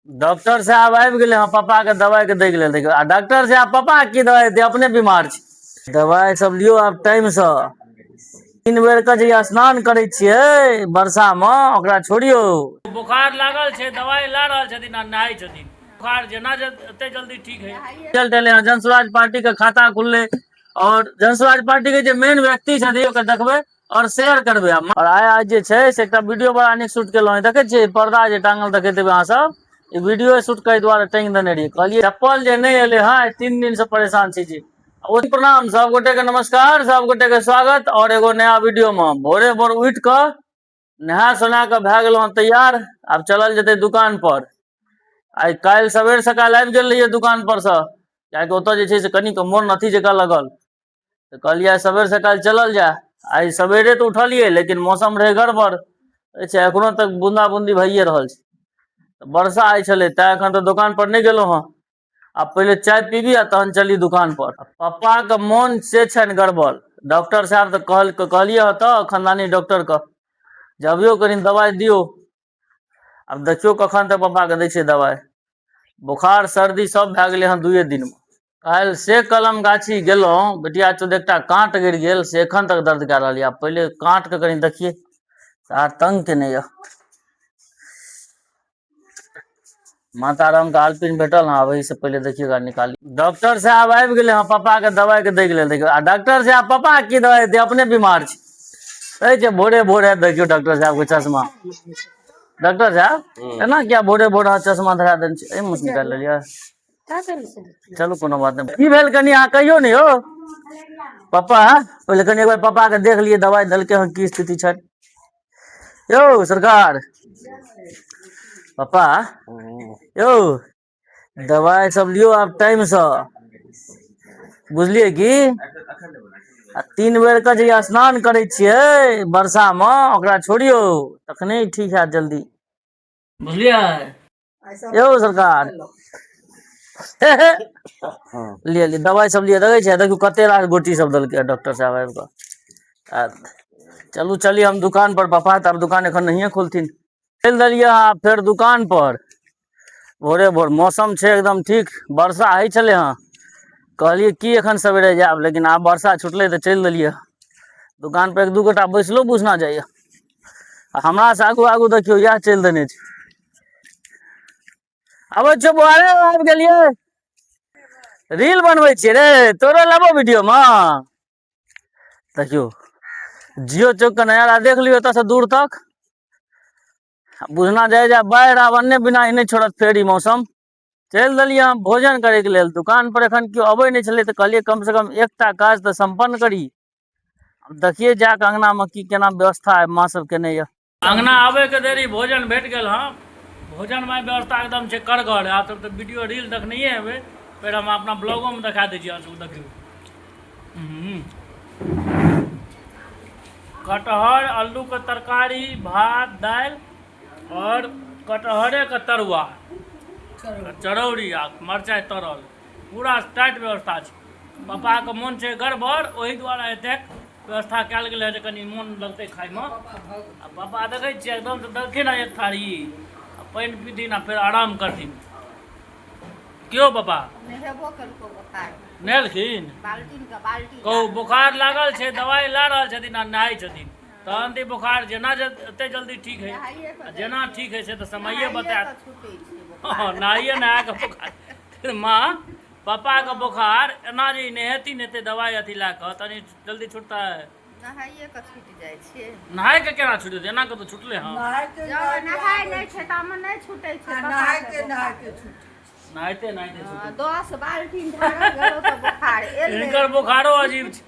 Doctor साहब आबि गेले हैं पापा के दवाई के दै के लेल। देखियो आ डॉक्टर साहब पापा की दवाई दे, अपने बीमार छी। दवाई सब लियो आब टाइम से। 3 बेर के जे स्नान करे छियै वर्षा में ओकरा छोड़ियो। बुखार लागल छै, दवाई ला रहल छथिन आ नहाय छथिन। बुखार जेना एते जल्दी ठीक है। रिजल्ट एले हैं, जनसुराज पार्टी के खाता खुलले और जनसुराज पार्टी के जे मेन व्यक्ति छथिन ओकरा देखबे और शेयर करबे। और आइ जे छै से एकटा वीडियो बड़ा नीक शूट केलहुँ। देखे छियै पर्दा जे टांगल देखैत हेबै अहाँ सब, ई वीडियो शूट करे द्वारा टांग देने रहिए। कहलिए चप्पल जे नहीं एले हाँ 3 दिन से परेशान छी जी। प्रणाम सब गोटे के, नमस्कार सब गोटे के स्वागत। और एगो नया वीडियो में भोरे भोर उठ कर नहा सोना के भए गेलहुँ तैयार। आब चलल जेतै दुकान पर। आई काल्हि सबेर सकाल आबि गेल रहियै दुकान पर से, कियाकि ओतऽ जे छै से कनिक मोन अथी जकाँ लगल, तो कहलिए सबेर सकाल चलल जाए। आई सवेरे तो उठलिए लेकिन मौसम रहे गड़बड़, एखनो तक बूंदा बूंदी भइए रहल छै। वर्षा आई छलै तैं एखन तो दुकान पर नहीं गेलहुँ हँ। अब पहले चाय पीबी आ तहन चली दुकान पर। पापा के मोन से छनि गड़बड़। डॉक्टर साहब तो कहलिए तो खानदानी डॉक्टर के जबियो कनी दवाई दियो। अब देखियो कखन तक पापा के दै छै दवाई। बुखार सर्दी सब भए गेलै हँ 2 दिन में। काल्हि से कलम गाछी गेलहुँ, बेटिया चोद एकटा काँट गिर गेल से एखन तक दर्द कए रहल यऽ। पहले काँट के कनी देखिए, सारा तंग केने यऽ। माता राम का आलपिन भेटल हाँ, वही से पहले देखिएगा निकाली। डॉक्टर साहब आबि गेले हैं पापा के दवाई के दै के लेल। देखियो आ डॉक्टर साहब पापा की दवाई दे, अपने बीमार छी। भोरे भोरे देखियो डॉक्टर साहब के चश्मा। डॉक्टर साहब एना क्या भोरे भोरे चश्मा धरा देने छी? एहि मुँह निकाल लेलिए। चलू कोनो बात नहीं। की भेल कनी अहाँ कहियो नहीं हो पापा। पहले कनी एक बार पापा के देख लिए, दवाई देलके हन की स्थिति छै यौ सरकार। पापा यो दवाई सब लियो आब टाइम से, बुझलिए की। आ 3 बेर के जे स्नान करे छियै वर्षा में ओकरा छोड़ियो, तखने ठीक है जल्दी, बुझलिए यौ सरकार। लिए लिए दवाई सब लिए, देखे छै देखियो कते रास गोटी सब देलकै डॉक्टर साहब आबि कऽ। चलू चलिए हम दुकान पर। पापा तो अब दुकान एखन नहिए खोलथिन। चल दिलिए फिर दुकान पर। भोरे भोर मौसम छै एकदम ठीक, वर्षा होइ छलै हँ। कहलिए की एखन सवेरे जाएब, लेकिन आब वर्षा छुटले तो चल दिलिए दुकान पर। 1-2 गोटा बैसलो बुझना जाइए। हमरा से आगू आगू देखियो यह चल देने छै। अब छो बुआरे आबि गेलिए। रील बनबै छियै रे, तोरो लेबो वीडियो में। देखियो जियो चौक का नजारा देख लियो एतऽ से दूर तक। बुझना जाए बाढ़ि आब अन्ने बिना ही नहीं छोड़त फेर ई मौसम। चल दिलिए हम भोजन करे के लेल दुकान पर। एखन केओ अबै नहीं छलै तो कहलिए कम से कम एकटा काज तो संपन्न करी। देखिए जाके अंगना में की केना व्यवस्था है माँ सब केने यऽ। अंगना आबे के देरी भोजन भेट गेल हाँ। भोजन में व्यवस्था एकदम से करगर। आप सब तो वीडियो रील देखने हेबै, फिर हम अपना ब्लॉगों में दिखा दीजिए। आप सब देखियो कटहर आलू के तरकारी, भात दाल और कटहरे का तरुआ, चरौड़ी आ मरचाई तरल, पूरा टाइट व्यवस्था छै। पापा के मोन छै गड़बड़, ओहि द्वारा एतेक व्यवस्था कल गेल है जे कनी मोन लगते खाय में। आ पापा देखे छियै एकदम से देलखिन है एक थारी, पानि पीथिन आ फिर आराम करथिन। क्यों पापा नहेलखिन? कहू बुखार लागल छै, दवाई ला रहल छथिन आ नहाय छथिन। तहन तो बुखार जेना एते जल्दी ठीक है, जेना ठीक है से तो समये बतायत। नहाइए नहा के बुखार। माँ पापा का बुखार एना जे नहेती नेते दवाई अथी ला के तनी जल्दी छूटता है? नहाइए के छूट जाए छे। नहाय के केना छूटे? एना के तो छूटले हां। नहाय नहीं छे त हम नहीं छूटे छे। नहाय के छूटे। नहाइते नहाइते छूटे। 10 बाल्टीन ढारल गेलो त बुखार एले। इनकर बुखारो अजीब छे।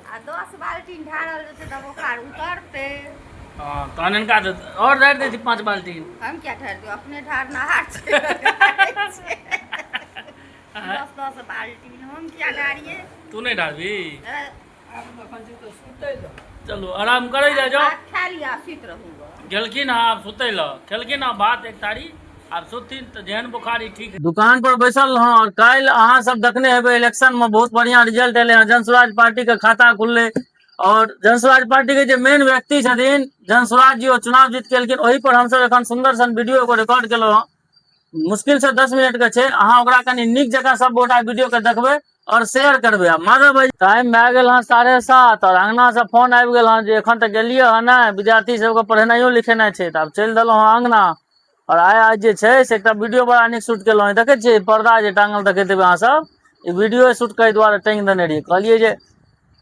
आ 10 बाल्टीन ढारल जेते त बुखार उतरते। हां तहन इनका और ढार देती 5 बाल्टीन। हम क्या ढार दियो, अपने ढारना हाथ छे। 10 बाल्टीन हम क्या ढारिए? तू नहीं ढारबी? चलो आराम करे जाओ। खा लिया सुत रहूंगा। गेलखिन आप सुते ल, खेलखिन भात एक तारी, आप सुतिन तो जेहन बुखारी ठीक है। दुकान पर बैसल रहो। और कल अहाँ सब देखने हेबै इलेक्शन में बहुत बढ़िया रिजल्ट एले हैं। जनसुराज पार्टी के खाता खुलले और जनसुराज पार्टी के जो मेन व्यक्ति छथिन जनसुराज जी, वो चुनाव जीत के एलखिन। वही पर हम सब एखन सुंदर सन वीडियो को रिकॉर्ड केलो। मुश्किल से 10 मिनट के छै। अहाँ ओकरा कनी नीक जकाँ सब गोटा वीडियो के देखबै और शेयर करबै। आ माधव भाई टाइम भए गेल हँ 7:30 और अंगना से फोन आबि गेल हँ जे एखन तक गेलियै हँ नै, विद्यार्थी सबके पढ़ेनाइयो लिखेनाइ छै। तऽ आब चलि देलहुँ हँ अंगना। और आइ जे छै से एकटा वीडियो बड़ा नीक शूट केलहुँ हँ। देखै छियै पर्दा जे टांगल देखैत हेबै अहाँ सब, ई वीडियो शूट करे दुआरे टांगि देने रहियै। कहलियै जे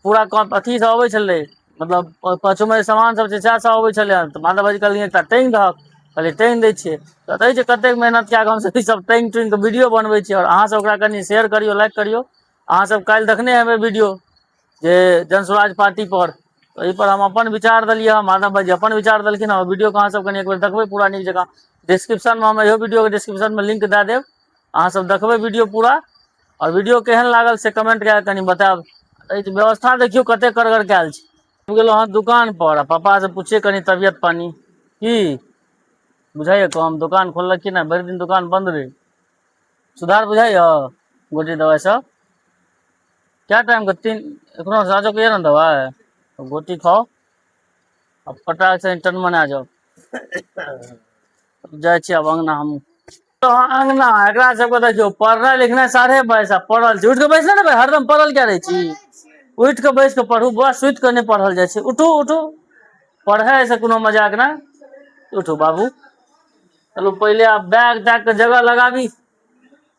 पूरा अथी से अबै छलै, मतलब पछुमे सामान सब छै सएह सब अबै छलै हँ। तऽ माधव भाई कहलियै एकटा टांगि दहक, कहलियै टांगि दै छियै। तऽ कहै छै कतेक मेहनत कए कऽ हमसब ई सब टांगि टुंगि कऽ वीडियो बनबै छियै। और अहाँ सब ओकरा कनि शेयर करियौ, लाइक करियौ। अहाँ सब काल्हि देखने हेबै वीडियो जे जनसुराज पार्टी पर, एहि पर हम अपन विचार देलियै हँ, माधव भाई जी अपन विचार देलखिन हँ। वीडियो के अहाँ सब कनि एक बेर देखबै पूरा नीक जकाँ। डिस्क्रिप्शन में हम इहो वीडियो के डिस्क्रिप्शन में लिंक दे देब, अहाँ सब देखबै वीडियो पूरा। और वीडियो केहन लागल से कमेंट कए कनि बतायब। व्यवस्था देखियो कते करगर कैल छै। गेलो हँ दुकान पर, पापा से पूछिए कनि तबियत पानी की बुझाइए कम। दुकान खोलक कि ना, भरि दिन दुकान बंद रहे। सुधार बुझाइए गोटी दवाई सब क्या टाइम के 3 एखनो साँझो के ना दवाई, गोटी खाओ अब पटाक से टन मना जाओ। जाइ छी आब अंगना हम। तो अंगना एकरा सबके देखियो पढ़नाइ लिखनाइ 22:30 आ पढ़ल छी। उठ के बैस ने भाई, हरदम पढ़ल क्या रहे छी। उठ के बैस के पढ़ू, बस सुति के नहीं पढ़ल जाइ छै। उठू उठू, पढ़े से कोनो मजाक ना। उठू बाबू, चलू पहले आब बैग तैग के जगह लगाबी।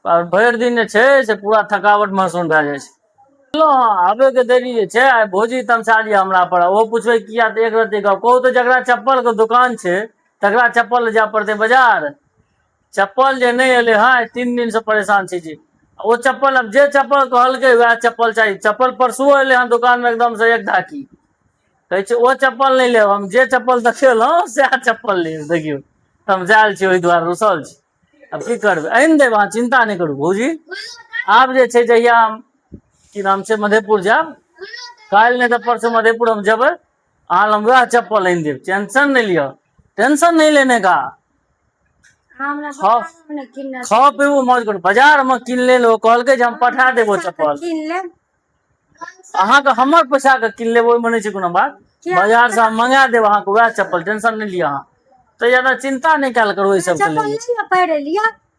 और भरि दिन जे छै से पूरा थकावट महसूस भए जाइ छै। आबे के देरी जे छै, आइ भौजी तमसा दिया हमरा पर। ओहो पूछबै किया तऽ एक रत्ती गप कहू तऽ, जकरा चप्पल के दुकान छै तकरा चप्पल ले जाय पड़तै बाजार। चप्पल जे नहीं एले हँ 3 दिन से परेशान छी जी। वो चप्पल अब जे चप्पल कहलकै वएह चप्पल चाहिए। चप्पल परसुओ एले हँ दुकान में एकदम से एक ढाकी। कहै छै ओ चप्पल नहीं लेब, हम जे चप्पल देखेलहुँ सएह चप्पल लेब। देखियौ तमसायल छी, ओहि दुआरे रुसल छी। अब की करबै, आनि देब, अहाँ चिंता नहीं करू भौजी। आब जे छै जहिया की नाम छै मधेपुर जायब, काल्हि नहीं तऽ परसों मधेपुर हम जेबै, अहाँ लग वएह चप्पल आनि देब। टेंशन नहीं लियो, टेंशन नहीं लेने का। खाओ पीबू मौज करू। बाजार में किन लेल ओ कहलकै जे हम पठा देबो चप्पल। अहाँके हमर पैसा के किन लेब, ओहिमे नहीं छै कोनो बात। बाजार से हम मंगा देब अहाँके वएह चप्पल, टेंशन नहीं लिअ अहाँ। तो ज्यादा चिंता नहीं कैल करू ओहि सब के लिए।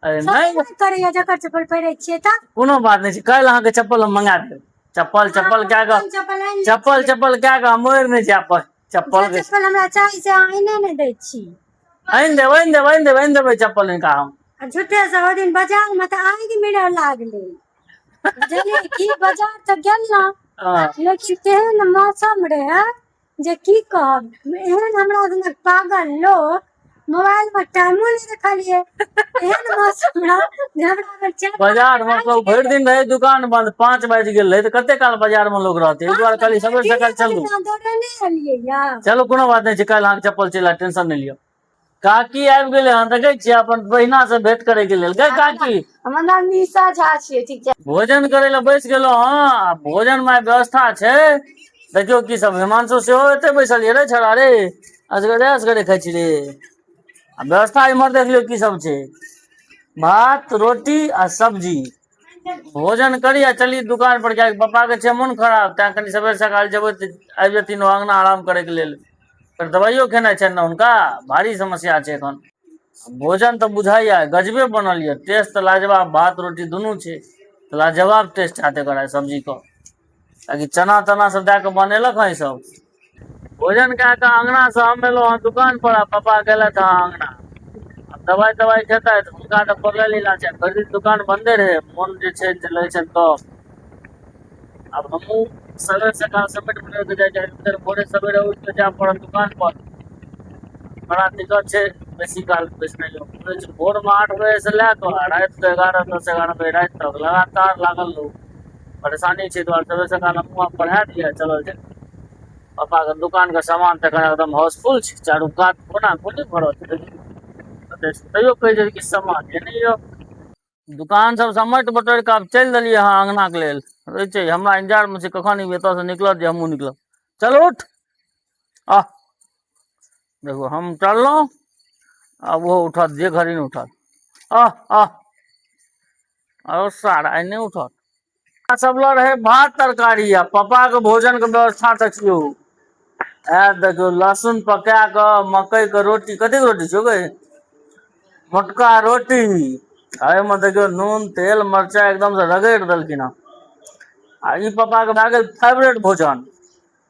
अरे नहीं जकर चप्पल पहिरे छियै त कोनो बात नहीं छै। काल्हि अहाँके चप्पल हम मंगा देब। चप्पल चप्पल क्या कऽ चप्पल चप्पल क्या कऽ मोड़ नहीं जाय चप्पल चप्पल हमरा चाही से अहाँ आइने नहीं दै छी। आनि देब आनि देब आनि देब आनि देबै चप्पल इनका हम। झूठे से ओ दिन बाजार में तऽ आगि मिले लागलै, बुझलियै की। बाजार तऽ गेलहुँ लेकिन तेहन मौसम रहे जे की कहब। एहन हमरा सनक पागल लोक मोबाइल में टाइमो नहीं देखलिए। एहन मौसम बाजार में भरि दिन रहे दुकान बंद, 5 बाजि गेल रहे, तो कते काल बाजार में लोग रहते। एक बार खाली सबेर सकाल चलू। चलो कोनो बात नहीं छै, काल्हि अहाँके चप्पल चलि आयत, टेंशन नहीं लियो। काकी आबि गेलै हन, देखै छियै अपन बहिना से भेंट करे के लेल। गै काकी, हमर नाम निशा झा छियै, ठीक छै। भोजन करे ले बैस गेलो हँ, भोजन में व्यवस्था छै। देखियो की सब हिमांशु सेहो एते बैसल ये रे छौड़ा रे। असगरे असगरे खाइ छी रे। आ व्यवस्था इम्हर देख लियो की सब छै, भात रोटी आ सब्जी। भोजन करी आ चली दुकान पर, क्या पापा के छै मोन खराब, तैं कनी सबेर सकाल जेबै तऽ आबि जेथिन ओ अंगना आराम करे के लेल। फेर दवाइयो खेनाइ छै ने हुनका, भारी समस्या छै एखन। भोजन तऽ बुझाइया गजबे बनल ये, टेस्ट तऽ लाजवाब, भात रोटी दुनू छै लाजवाब टेस्ट हैत एकर सब्जी क। ताकि चना तना सब दे के बनेलक हँ ई सब। भोजन कए कऽ अंगना से हम एलहुँ हँ दुकान पर, आ पापा गेलथि हँ अंगना। अब दवाई तवाई खेतै हुनका तऽ पगले लीला छै, भरि दिन दुकान बंदे रहे, मोन जे छै लै छै तब। अब हमहूँ सबेर सकाल समेट भोरे सबेरे उठ के जाय पड़त दुकान पर। बड़ा दिक्कत छै बेसी काल बैसनाइयो। भोर में 8 बजे से लए कऽ राति के 11 10 11 बजे राति तक लगातार लागल रहू। परेशानी छै दुआरे सबेर सकाल हमहूँ आब पढ़ा दिया चलल छै। पापा के दुकान के सामान तऽ एकदम हाउसफुल छै, चारू कात कोना कोनी भरल छै। तैयो कहि दे कि सामान नहि यौ। दुकान सब समटि बटोरि कऽ आब चलि देलियै अहाँ अंगना के लेल। छै हमरा इंतजार में छै कखन एतऽ से निकलत जे हमहूँ निकलब। चल उठ आ देखो हम चललहुँ, अब वो उठत जे घड़ी नहीं उठत। और सारा नहीं उठत। सब लग रहे भात तरकारी, आ पापा के भोजन के व्यवस्था देखियो। देखियो लहसुन पका के, मकई के रोटी, कथी के रोटी छौ गे मोटका रोटी अरे में देखियो नून तेल मरचा एकदम से रगड़ देलखिन हँ। आ ई पापा के भए गेल फेवरेट भोजन।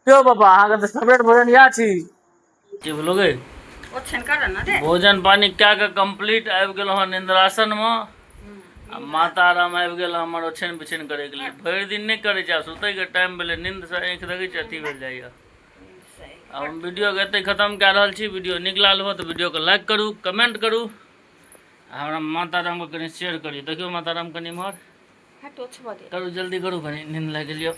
क्यों पापा अहाँ के फेवरेट भोजन या छी की बोलोगे? ओ छिनका ना दे भोजन पानी क्या के कंप्लीट आबि गेल हन इंद्रासन में। आ माता राम आबि गेल हमर ओछन बिछन करे के लिए। भरि दिन नहीं करे छै, सुते के टाइम भेले, नींद से आंख देखे छै अथी भेल जाइए। अब हम वीडियो के एते खत्म कए रहल छी। वीडियो नीक लागल हो तो वीडियो को लाइक करू, कमेंट करू, हमरा माता राम को कनी शेयर करी। देखियो माता राम कनी इम्हर हट ओछबा दे करू, जल्दी करू, कनी नींद लाग गेल।